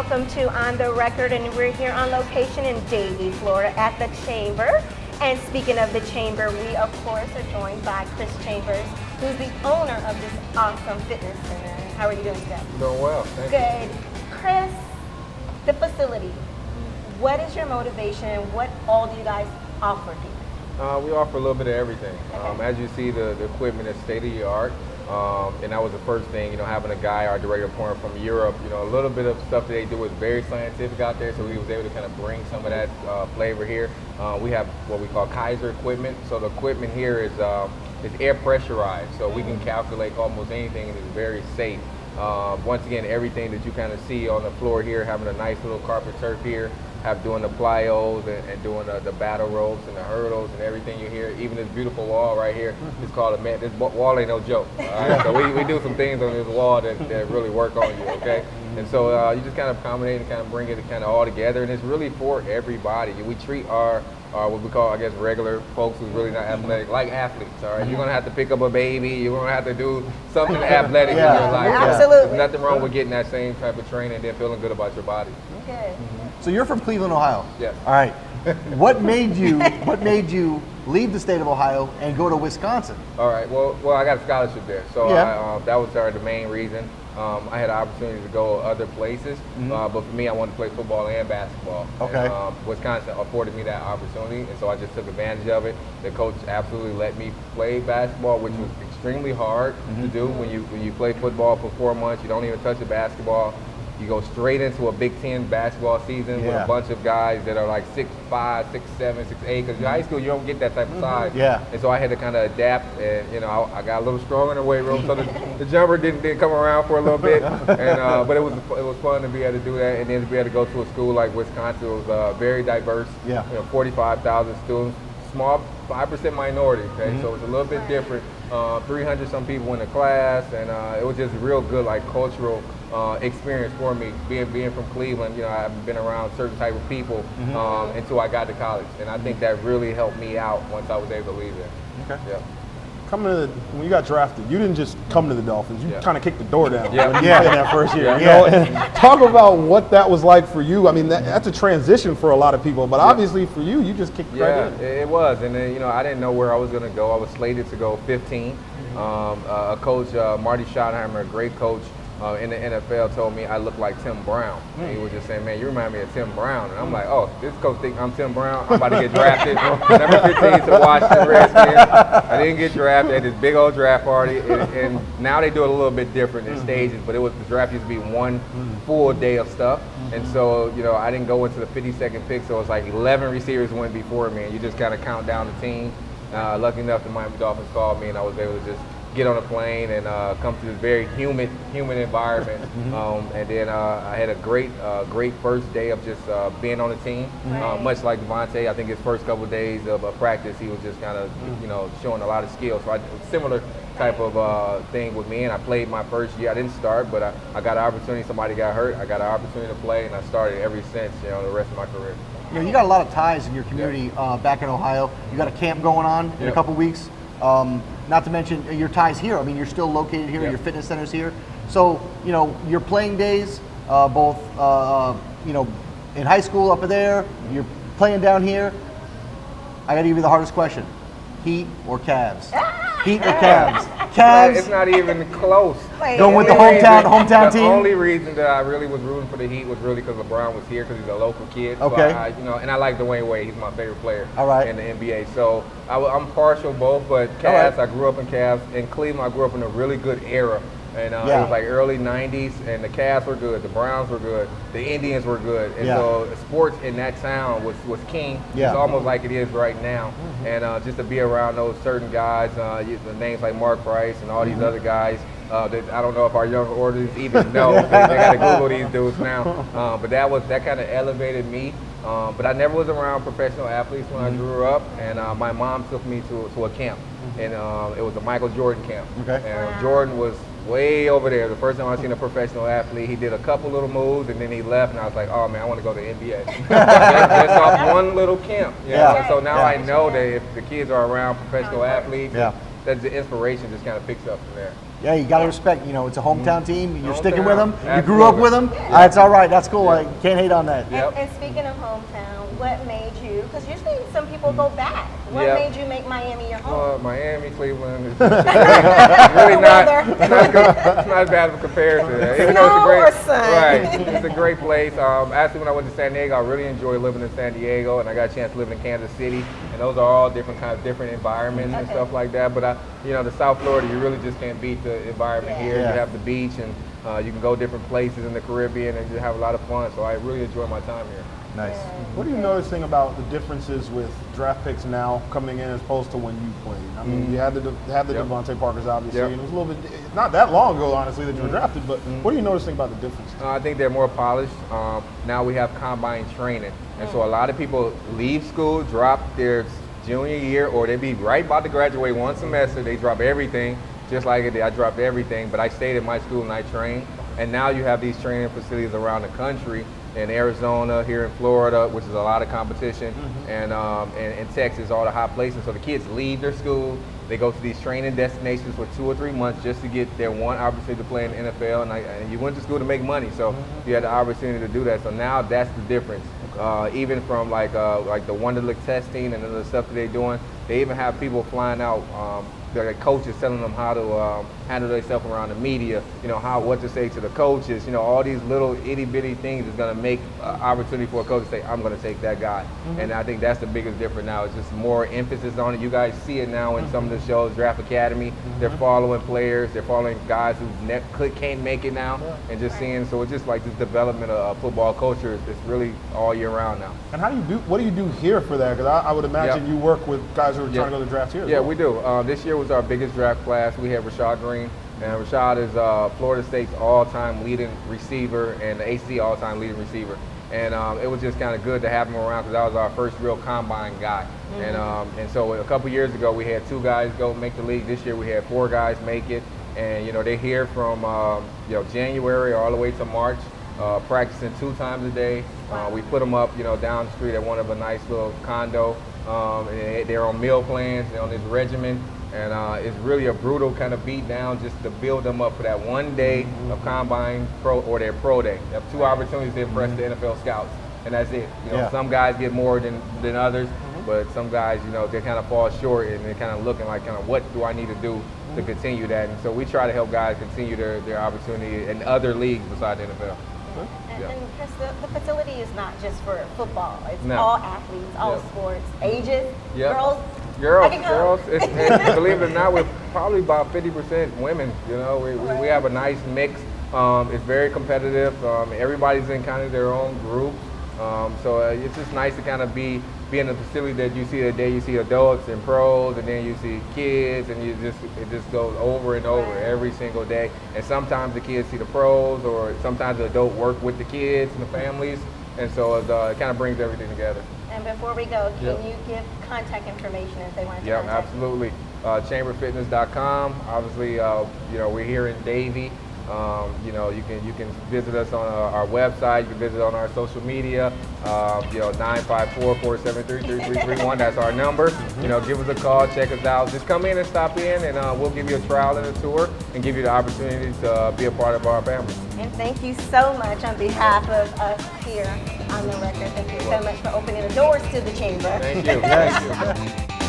welcome to On the Record, and we're here on location in Davie, Florida at the Chamber. And speaking of the Chamber, we of course are joined by Chris Chambers, who's the owner of this awesome fitness center. How are you doing today? Doing well, thank you. Good. Chris, the facility, what is your motivation and what all do you guys offer here? We offer a little bit of everything. Okay. As you see, the equipment is state of the art. And that was the first thing, having a guy, our director pouring from Europe, a little bit of stuff that they do is very scientific out there, so he was able to kind of bring some of that flavor here. We have what we call Kaiser equipment. So the equipment here is air pressurized, so we can calculate almost anything, and it's very safe. Once again, everything that you kind of see on the floor here, having a nice little carpet turf here, doing the plyos and doing the battle ropes and the hurdles and everything you hear. Even this beautiful wall right here is called a mat. This wall ain't no joke. All right? So we do some things on this wall that really work on you, okay? And so you just kind of accommodate and kind of bring it kind of all together, and it's really for everybody. We treat our what we call, I guess, regular folks who's really not athletic, like athletes, all right? You're gonna have to pick up a baby, you're gonna have to do something athletic in your life. Absolutely. There's nothing wrong with getting that same type of training and then feeling good about your body. Okay. So you're from Cleveland, Ohio. Yes. All right. What made you leave the state of Ohio and go to Wisconsin? All right. Well, I got a scholarship there, so that was the main reason. I had an opportunity to go other places, but for me, I wanted to play football and basketball. Okay. And, Wisconsin afforded me that opportunity, and so I just took advantage of it. The coach absolutely let me play basketball, which was extremely hard to do. When you play football for 4 months, you don't even touch a basketball. You go straight into a Big Ten basketball season with a bunch of guys that are like 6'5", 6'7", 6'8", because in high school you don't get that type of size. Yeah. And so I had to kind of adapt, and I got a little stronger in the weight room, so the jumper didn't come around for a little bit, and but it was fun to be able to do that, and then to be able to go to a school like Wisconsin. It was very diverse. Yeah. 45,000 students, small 5% minority. Okay, so it's a little bit different. 300 some people in the class, and it was just real good, like cultural experience for me, being from Cleveland. I've been around certain type of people until I got to college, and I think that really helped me out once I was able to leave there. Okay. Yeah. When you got drafted, you didn't just come to the Dolphins. You kind of kicked the door down when you played that first year. You know? And talk about what that was like for you. I mean, that's a transition for a lot of people, but obviously for you, you just kicked right in. It was, and then I didn't know where I was going to go. I was slated to go 15. A coach, Marty Schottenheimer, a great coach in the NFL, told me I look like Tim Brown. And he was just saying, man, you remind me of Tim Brown. And I'm like, oh, this coach thinks I'm Tim Brown. I'm about to get drafted. Number 15 to Washington Redskins. I didn't get drafted at this big old draft party. And now they do it a little bit different in stages, but the draft used to be one full day of stuff. And so, I didn't go into the 52nd pick, so it's like 11 receivers went before me, and you just kind of count down the team. Lucky enough, the Miami Dolphins called me, and I was able to just get on a plane and come to this very humid environment. And then I had a great first day of just being on the team. Much like Devontae, I think his first couple of days of practice, he was just kind of showing a lot of skills. So similar type of thing with me, and I played my first year. I didn't start, but I got an opportunity. Somebody got hurt. I got an opportunity to play, and I started ever since. The rest of my career. You got a lot of ties in your community back in Ohio. You got a camp going on in a couple weeks. Not to mention your ties here. I mean, you're still located here. Your fitness center's here. So, your playing days, both, in high school up there, you're playing down here. I got to give you the hardest question: Heat or Cavs? Heat or Cavs? Cavs. It's not even close. Going with the hometown team. The only reason that I really was rooting for the Heat was really because LeBron was here, because he's a local kid. Okay. So and I like Dwayne Wade. He's my favorite player. All right. In the NBA. So I'm partial both, but Cavs. I grew up in Cavs. In Cleveland, I grew up in a really good era. And it was like early 90s, and the Cavs were good, the Browns were good, the Indians were good. And so sports in that town was king. It's almost like it is right now. And just to be around those certain guys, the names like Mark Price and all these other guys, that I don't know if our younger audience even know. They got to Google these dudes now. But that kind of elevated me. But I never was around professional athletes when I grew up, and my mom took me to a camp, and it was a Michael Jordan camp. And Jordan was way over there. The first time I seen a professional athlete, he did a couple little moves, and then he left, and I was like, oh man, I want to go to the NBA. Just off one little camp. So now I know that if the kids are around professional athletes, that the inspiration just kind of picks up from there. Yeah, you got to respect, it's a hometown team. You're sticking with them. Absolutely. You grew up with them. That's all right. That's cool. I can't hate on that. And speaking of hometown, what made you, because usually some people go back, what made you make Miami your home? Miami, Cleveland, it's really it's not bad of a comparison. Even though it's a great, right, it's a great place. Actually, when I went to San Diego, I really enjoyed living in San Diego, and I got a chance to live in Kansas City, and those are all different environments and stuff like that. But the South Florida, you really just can't beat the environment here. You have the beach, and you can go different places in the Caribbean and just have a lot of fun. So I really enjoy my time here. Nice. What are you noticing about the differences with draft picks now coming in as opposed to when you played? I mean, you had the Devontae Parkers, obviously, and it was a little bit, not that long ago, honestly, that you were drafted, but what are you noticing about the differences? I think they're more polished. Now we have combine training, and so a lot of people leave school, drop their junior year, or they be right about to graduate one semester, they drop everything, just like I dropped everything, but I stayed at my school and I trained. And now you have these training facilities around the country, in Arizona, here in Florida, which is a lot of competition, and in Texas, all the hot places. So the kids leave their school, they go to these training destinations for 2 or 3 months just to get their one opportunity to play in the NFL. And you went to school to make money, so you had the opportunity to do that. So now that's the difference. Even from like the Wonderlic testing and the stuff that they're doing, they even have people flying out. The coaches telling them how to handle themselves around the media, what to say to the coaches, all these little itty bitty things is going to make opportunity for a coach to say, I'm going to take that guy. And I think that's the biggest difference now. It's just more emphasis on it. You guys see it now in some of the shows, Draft Academy. They're following players. They're following guys who can't make it now, and just seeing. So it's just like this development of football culture is really all year round now. And what do you do here for that? Because I would imagine you work with guys who are trying to go to the draft here. We do. This year was our biggest draft class. We had Rashad Green, and Rashad is Florida State's all-time leading receiver and the ACC all-time leading receiver. And it was just kind of good to have him around because that was our first real combine guy. And so a couple years ago we had 2 guys go make the league. This year we had 4 guys make it, and they're here from January all the way to March, practicing 2 times a day. We put them up down the street at one of a nice little condo, and they're on meal plans, they're on this regimen. And it's really a brutal kind of beat down just to build them up for that one day of combine or their pro day. They have 2 opportunities to impress the NFL scouts, and that's it. Some guys get more than others, but some guys, they kind of fall short and they're kind of looking like, what do I need to do to continue that? And so we try to help guys continue their opportunity in other leagues besides the NFL. And Chris, the facility is not just for football. It's all athletes, all sports, ages, girls. Girls. And believe it or not, we're probably about 50% women. We have a nice mix. It's very competitive. Everybody's in kind of their own groups. So it's just nice to kind of be in a facility that you see today. You see adults and pros, and then you see kids, and it just goes over and over every single day. And sometimes the kids see the pros, or sometimes the adult work with the kids and the families, and so it kind of brings everything together. And before we go, can you give contact information if they want to contact you? Absolutely. Chamberfitness.com. Obviously, we're here in Davie. You can visit us on our website. You can visit on our social media. 954-473-3331. That's our number. Give us a call, check us out. Just come in and stop in, and we'll give you a trial and a tour, and give you the opportunity to be a part of our family. And thank you so much on behalf of us here on the record. Thank you so much for opening the doors to the chamber. Thank you. Thank you.